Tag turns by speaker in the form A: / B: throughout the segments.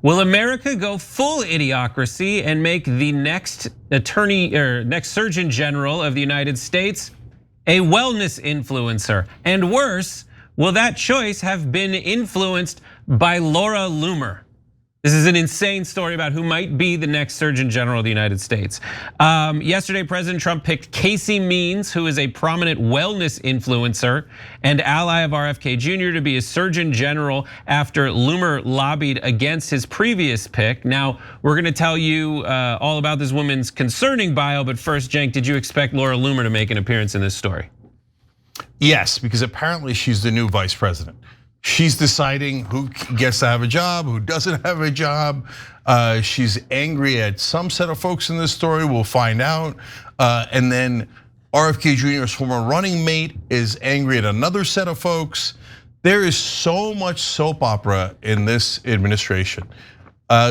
A: Will America go full idiocracy and make the next next Surgeon General of the United States a wellness influencer? And worse, will that choice have been influenced by Laura Loomer? This is an insane story about who might be the next Surgeon General of the United States. Yesterday, President Trump picked Casey Means, who is a prominent wellness influencer and ally of RFK Jr., to be a Surgeon General after Loomer lobbied against his previous pick. Now, we're gonna tell you all about this woman's concerning bio, but first, Cenk, did you expect Laura Loomer to make an appearance in this story?
B: Yes, because apparently she's the new vice president. She's deciding who gets to have a job, who doesn't have a job. She's angry at some set of folks in this story, we'll find out. And then RFK Jr.'s former running mate is angry at another set of folks. There is so much soap opera in this administration.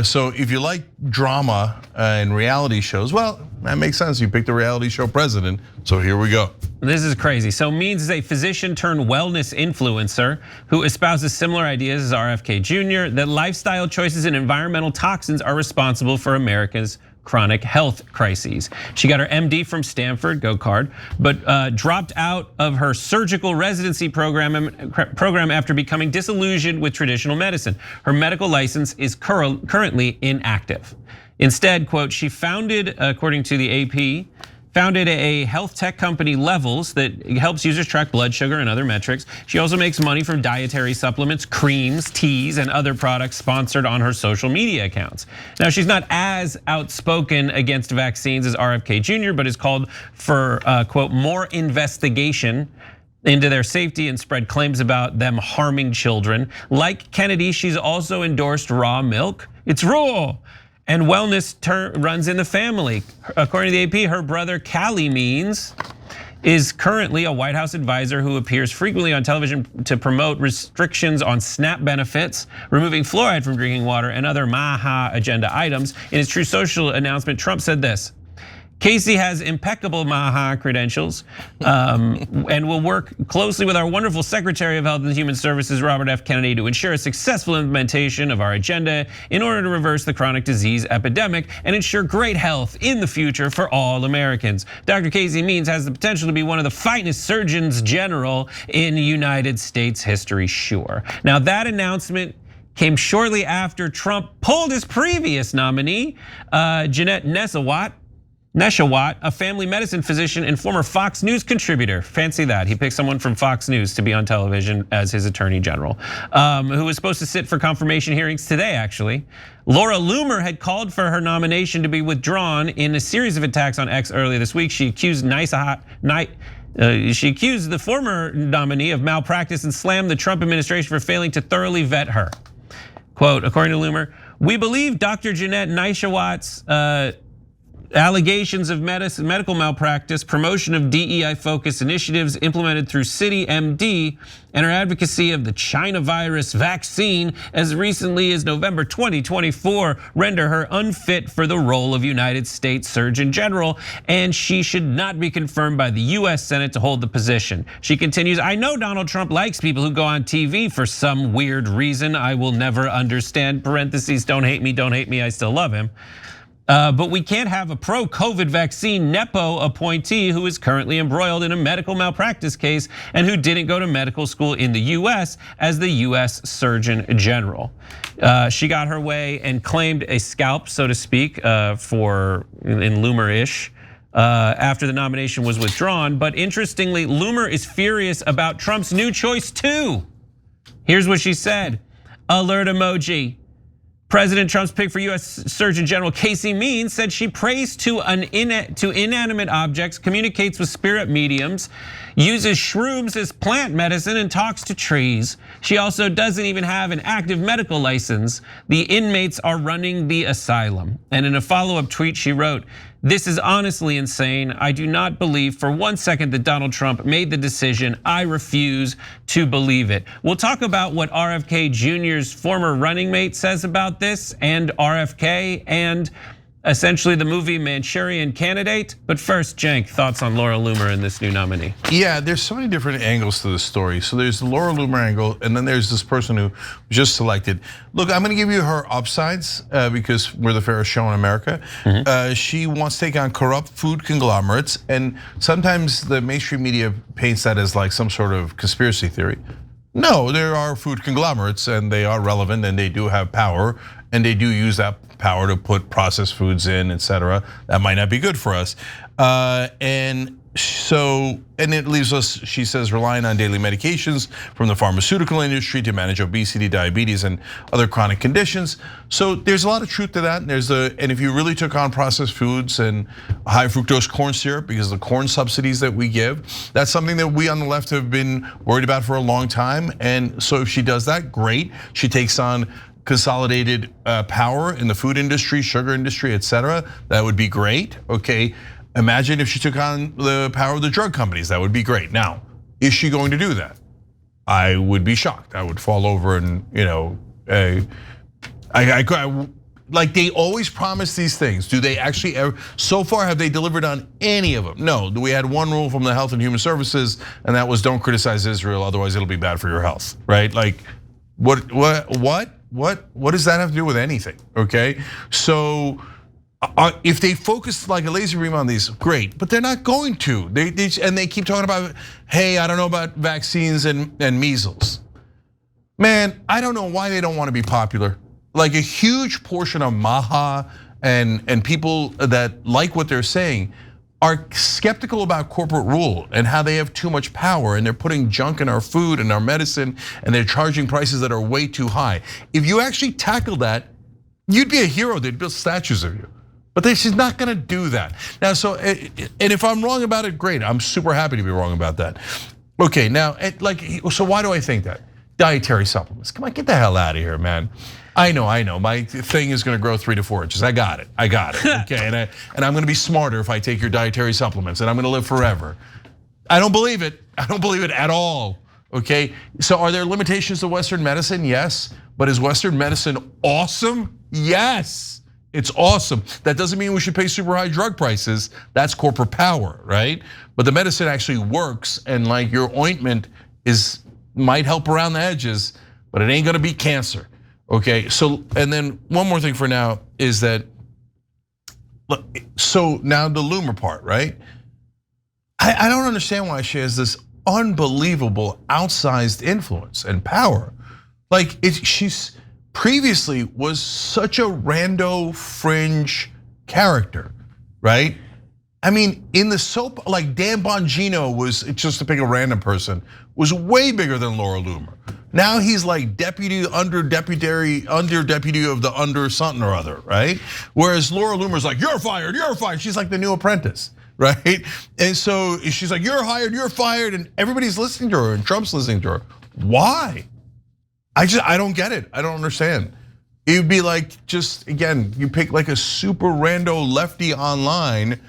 B: So if you like drama and reality shows, well, that makes sense. You picked a reality show president, so here we go.
A: This is crazy. So Means is a physician turned wellness influencer who espouses similar ideas as RFK Jr., that lifestyle choices and environmental toxins are responsible for America's chronic health crises. She got her MD from Stanford, go Card, but dropped out of her surgical residency program after becoming disillusioned with traditional medicine. Her medical license is currently inactive. Instead, quote, she founded, according to the AP, founded a health tech company, Levels, that helps users track blood sugar and other metrics. She also makes money from dietary supplements, creams, teas, and other products sponsored on her social media accounts. Now, she's not as outspoken against vaccines as RFK Jr., but has called for, quote, more investigation into their safety and spread claims about them harming children. Like Kennedy, she's also endorsed raw milk. It's raw. And wellness runs in the family. According to the AP, her brother Callie Means is currently a White House advisor who appears frequently on television to promote restrictions on SNAP benefits, removing fluoride from drinking water, and other Maha agenda items. In his True Social announcement, Trump said this: Casey has impeccable Maha credentials and will work closely with our wonderful Secretary of Health and Human Services, Robert F. Kennedy, to ensure a successful implementation of our agenda in order to reverse the chronic disease epidemic and ensure great health in the future for all Americans. Dr. Casey Means has the potential to be one of the finest surgeons general in United States history, sure. Now that announcement came shortly after Trump pulled his previous nominee, Jeanette Neshawat, a family medicine physician and former Fox News contributor. Fancy that, he picked someone from Fox News to be on television as his attorney general, who was supposed to sit for confirmation hearings today, actually. Laura Loomer had called for her nomination to be withdrawn in a series of attacks on X earlier this week. She accused the former nominee of malpractice and slammed the Trump administration for failing to thoroughly vet her. Quote, according to Loomer, we believe Dr. Jeanette Neshawat's allegations of medical malpractice, promotion of DEI-focused initiatives implemented through City MD, and her advocacy of the China virus vaccine as recently as November 2024 render her unfit for the role of United States Surgeon General, and she should not be confirmed by the US Senate to hold the position. She continues, I know Donald Trump likes people who go on TV for some weird reason I will never understand, parentheses, don't hate me, I still love him. But we can't have a pro-COVID vaccine Nepo appointee who is currently embroiled in a medical malpractice case and who didn't go to medical school in the US as the US Surgeon General. She got her way and claimed a scalp, so to speak, for in Loomer-ish, after the nomination was withdrawn. But interestingly, Loomer is furious about Trump's new choice too. Here's what she said, alert emoji. President Trump's pick for US Surgeon General Casey Means said she prays to inanimate objects, communicates with spirit mediums, uses shrooms as plant medicine, and talks to trees. She also doesn't even have an active medical license. The inmates are running the asylum. And in a follow-up tweet, she wrote, this is honestly insane. I do not believe for 1 second that Donald Trump made the decision. I refuse to believe it. We'll talk about what RFK Jr.'s former running mate says about this and RFK and essentially the movie Manchurian Candidate. But first, Cenk, thoughts on Laura Loomer and this new nominee?
B: Yeah, there's so many different angles to the story. So there's the Laura Loomer angle, and then there's this person who was just selected. Look, I'm gonna give you her upsides because we're the fairest show in America. She wants to take on corrupt food conglomerates, and sometimes the mainstream media paints that as like some sort of conspiracy theory. No, there are food conglomerates and they are relevant and they do have power and they do use that power to put processed foods in, etc. That might not be good for us. And it leaves us, she says, relying on daily medications from the pharmaceutical industry to manage obesity, diabetes, and other chronic conditions. So there's a lot of truth to that. And if you really took on processed foods and high fructose corn syrup, because of the corn subsidies that we give, that's something that we on the left have been worried about for a long time. And so if she does that, great. She takes on consolidated power in the food industry, sugar industry, etc. That would be great, okay? Imagine if she took on the power of the drug companies, that would be great. Now, is she going to do that? I would be shocked. I would fall over and, like they always promise these things. Do they actually ever, so far have they delivered on any of them? No, we had one rule from the Health and Human Services and that was don't criticize Israel, otherwise it'll be bad for your health, right? Like, what does that have to do with anything, okay? So, if they focus like a laser beam on these, great, but they're not going to. They keep talking about, hey, I don't know about vaccines and measles. Man, I don't know why they don't want to be popular. Like a huge portion of Maha and people that like what they're saying are skeptical about corporate rule and how they have too much power and they're putting junk in our food and our medicine and they're charging prices that are way too high. If you actually tackle that, you'd be a hero. They'd build statues of you. But she's not gonna do that. Now, so, and if I'm wrong about it, great. I'm super happy to be wrong about that. Okay, now, so why do I think that? Dietary supplements, come on, get the hell out of here, man. I know, my thing is gonna grow 3 to 4 inches. I got it, okay? And I'm gonna be smarter if I take your dietary supplements and I'm gonna live forever. I don't believe it at all, okay? So are there limitations to Western medicine? Yes, but is Western medicine awesome? Yes. It's awesome. That doesn't mean we should pay super high drug prices. That's corporate power, right? But the medicine actually works, and like your ointment might help around the edges, but it ain't gonna beat cancer. Okay, so and then one more thing for now is that, so now the Loomer part, right? I don't understand why she has this unbelievable outsized influence and power. Like she's previously was such a rando fringe character, right? I mean, in the soap, like Dan Bongino was, just to pick a random person, was way bigger than Laura Loomer. Now he's like under deputy of the under something or other, right? Whereas Laura Loomer's like, you're fired. She's like the new apprentice, right? And so she's like, you're hired, you're fired, and everybody's listening to her and Trump's listening to her. Why? I don't get it. I don't understand. It would be like, just again, you pick like a super rando lefty online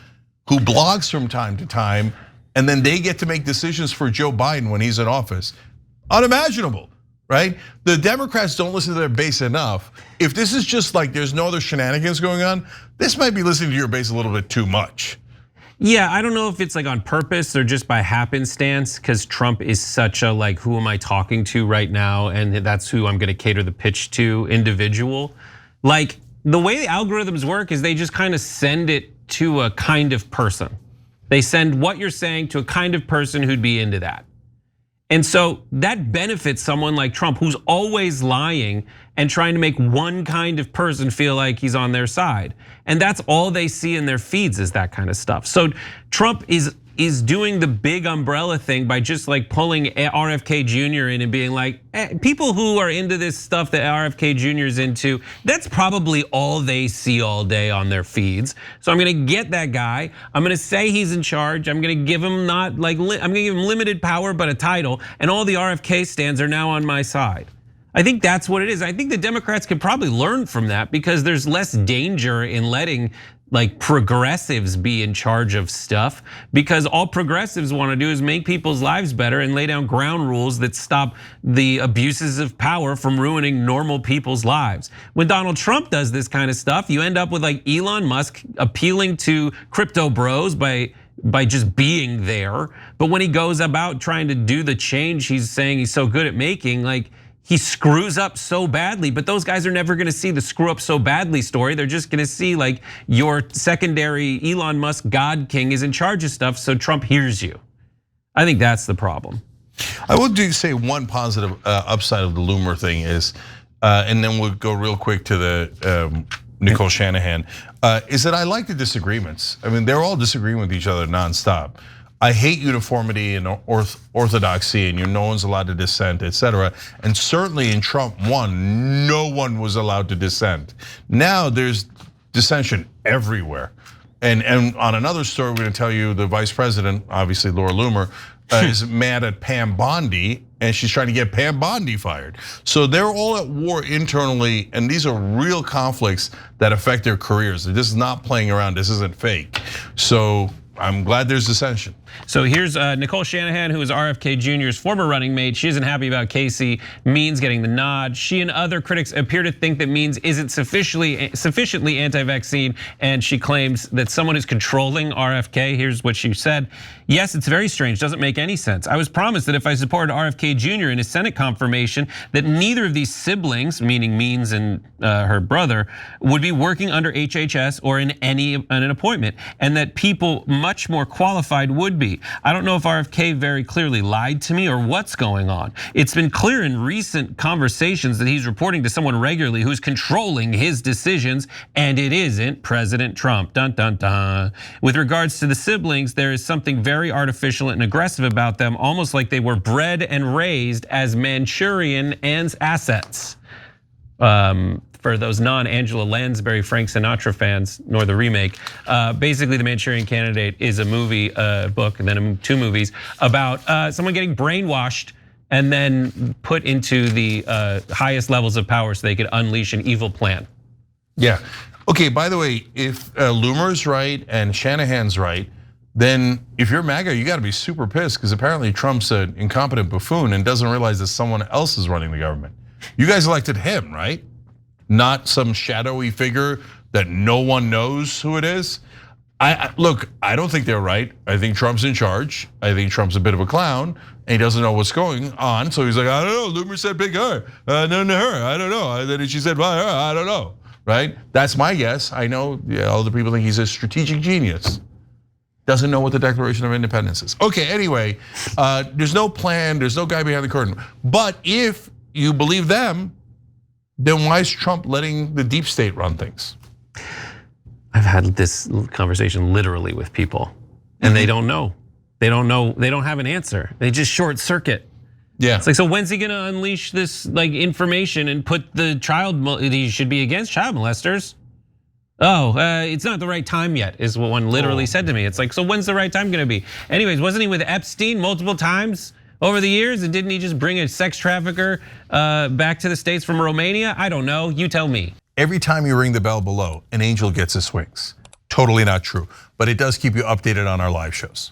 B: who blogs from time to time, and then they get to make decisions for Joe Biden when he's in office. Unimaginable, right? The Democrats don't listen to their base enough. If this is just like there's no other shenanigans going on, this might be listening to your base a little bit too much.
A: Yeah, I don't know if it's like on purpose or just by happenstance, because Trump is such a like, who am I talking to right now? And that's who I'm gonna cater the pitch to individual. Like the way the algorithms work is they just kind of send it to a kind of person. They send what you're saying to a kind of person who'd be into that. And so that benefits someone like Trump, who's always lying and trying to make one kind of person feel like he's on their side. And that's all they see in their feeds is that kind of stuff. So Trump is doing the big umbrella thing by just like pulling RFK Jr. in and being like, people who are into this stuff that RFK Jr. is into, that's probably all they see all day on their feeds. So I'm gonna get that guy. I'm gonna say he's in charge. I'm gonna give him I'm gonna give him limited power, but a title. And all the RFK stands are now on my side. I think that's what it is. I think the Democrats could probably learn from that because there's less danger in letting like progressives be in charge of stuff, because all progressives want to do is make people's lives better and lay down ground rules that stop the abuses of power from ruining normal people's lives. When Donald Trump does this kind of stuff, you end up with like Elon Musk appealing to crypto bros by just being there. But when he goes about trying to do the change he's saying he's so good at making, like, he screws up so badly. But those guys are never gonna see the screw up so badly story. They're just gonna see like your secondary Elon Musk God King is in charge of stuff, so Trump hears you. I think that's the problem.
B: I will say one positive upside of the Loomer thing is, and then we'll go real quick to the Nicole Shanahan, is that I like the disagreements. I mean, they're all disagreeing with each other nonstop. I hate uniformity and orthodoxy, and no one's allowed to dissent, etc. And certainly in Trump 1, no one was allowed to dissent. Now there's dissension everywhere. And on another story, we're going to tell you the vice president, obviously Laura Loomer, is mad at Pam Bondi, and she's trying to get Pam Bondi fired. So they're all at war internally, and these are real conflicts that affect their careers. This is not playing around. This isn't fake. So I'm glad there's dissension.
A: So here's Nicole Shanahan, who is RFK Jr.'s former running mate. She isn't happy about Casey Means getting the nod. She and other critics appear to think that Means isn't sufficiently anti-vaccine, and she claims that someone is controlling RFK. Here's what she said. Yes, it's very strange, doesn't make any sense. I was promised that if I supported RFK Jr. in his Senate confirmation, that neither of these siblings, meaning Means and her brother, would be working under HHS or in an appointment, and that people much more qualified would be. I don't know if RFK very clearly lied to me or what's going on. It's been clear in recent conversations that he's reporting to someone regularly who's controlling his decisions, and it isn't President Trump. Dun dun dun. With regards to the siblings, there is something very artificial and aggressive about them, almost like they were bred and raised as Manchurian assets. For those non-Angela Lansbury, Frank Sinatra fans, nor the remake, basically the Manchurian Candidate is a movie, book, and then 2 movies about someone getting brainwashed and then put into the highest levels of power so they could unleash an evil plan.
B: Yeah, okay, by the way, if Loomer's right and Shanahan's right, then if you're MAGA, you gotta be super pissed, because apparently Trump's an incompetent buffoon and doesn't realize that someone else is running the government. You guys elected him, right? Not some shadowy figure that no one knows who it is. Look, I don't think they're right. I think Trump's in charge. I think Trump's a bit of a clown, and he doesn't know what's going on. So he's like, I don't know. Loomer said pick her, no, her. I don't know. Then she said by her. I don't know. Right? That's my guess. I know other people think he's a strategic genius. Doesn't know what the Declaration of Independence is. Okay, anyway, there's no plan. There's no guy behind the curtain. But if you believe them, then why is Trump letting the deep state run things?
A: I've had this conversation literally with people, and they don't know. They don't know. They don't have an answer. They just short circuit.
B: Yeah.
A: It's like, so when's he gonna unleash this like information and put the he should be against child molesters? Oh, it's not the right time yet, is what one literally said to me. It's like, so when's the right time gonna be? Anyways, wasn't he with Epstein multiple times over the years, and didn't he just bring a sex trafficker back to the States from Romania? I don't know, you tell me.
B: Every time you ring the bell below, an angel gets his wings. Totally not true, but it does keep you updated on our live shows.